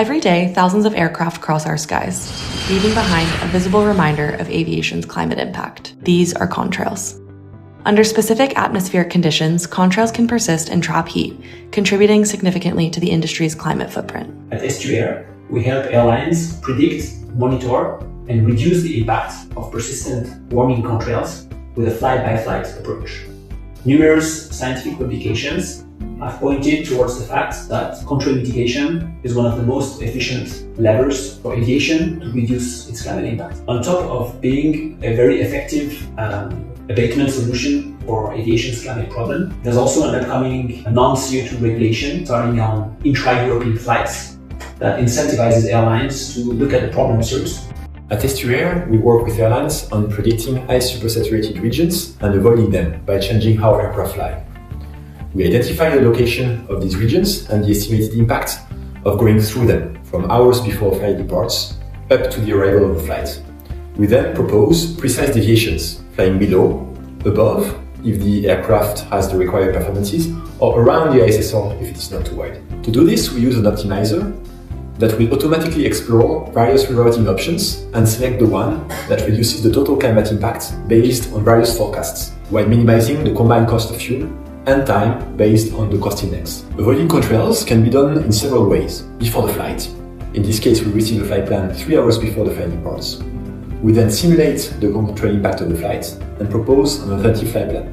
Every day, thousands of aircraft cross our skies, leaving behind a visible reminder of aviation's climate impact. These are contrails. Under specific atmospheric conditions, contrails can persist and trap heat, contributing significantly to the industry's climate footprint. At Estuaire, we help airlines predict, monitor, and reduce the impact of persistent warming contrails with a fly-by-flight approach. Numerous scientific publications have pointed towards the fact that contrail mitigation is one of the most efficient levers for aviation to reduce its climate impact. On top of being a very effective abatement solution for aviation's climate problem, there's also an upcoming Non-CO₂ regulation starting on intra-European flights that incentivizes airlines to look at the problem source. At Estuaire, we work with airlines on predicting high supersaturated regions and avoiding them by changing how aircraft fly. We identify the location of these regions and the estimated impact of going through them from hours before flight departs up to the arrival of the flight. We then propose precise deviations, flying below, above, if the aircraft has the required performances, or around the ISSR if it is not too wide. To do this, we use an optimizer that will automatically explore various rerouting options and select the one that reduces the total climate impact based on various forecasts, while minimizing the combined cost of fuel and time based on the cost index. Avoiding contrails can be done in several ways. Before the flight, in this case we receive the flight plan 3 hours before the flight departs. We then simulate the contrail impact of the flight and propose an alternative flight plan.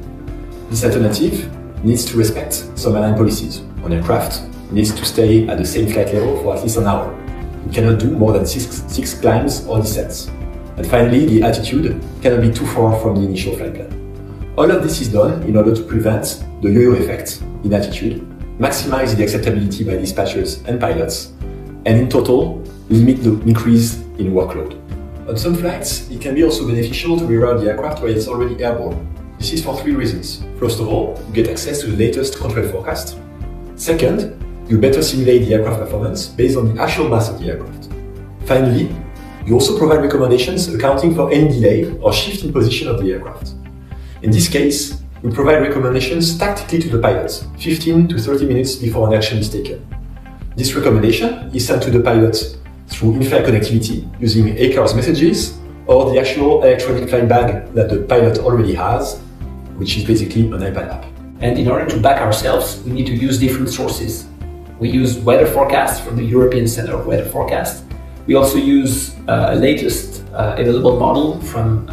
This alternative needs to respect some airline policies. An aircraft needs to stay at the same flight level for at least an hour. It cannot do more than six climbs or descents. And finally, the altitude cannot be too far from the initial flight plan. All of this is done in order to prevent the yo-yo effect in altitude, maximize the acceptability by dispatchers and pilots, and in total, limit the increase in workload. On some flights, it can be also beneficial to reroute the aircraft while it's already airborne. This is for 3 reasons. First of all, you get access to the latest contrail forecast. Second, you better simulate the aircraft performance based on the actual mass of the aircraft. Finally, you also provide recommendations accounting for any delay or shift in position of the aircraft. In this case, we provide recommendations tactically to the pilots, 15 to 30 minutes before an action is taken. This recommendation is sent to the pilot through in-flight connectivity using ACARS messages or the actual electronic flight bag that the pilot already has, which is basically an iPad app. And in order to back ourselves, we need to use different sources. We use weather forecasts from the European Center of Weather Forecast. We also use latest available model from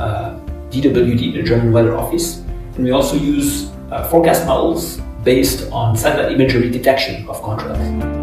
DWD, the German Weather Office. And we also use forecast models based on satellite imagery detection of contrails.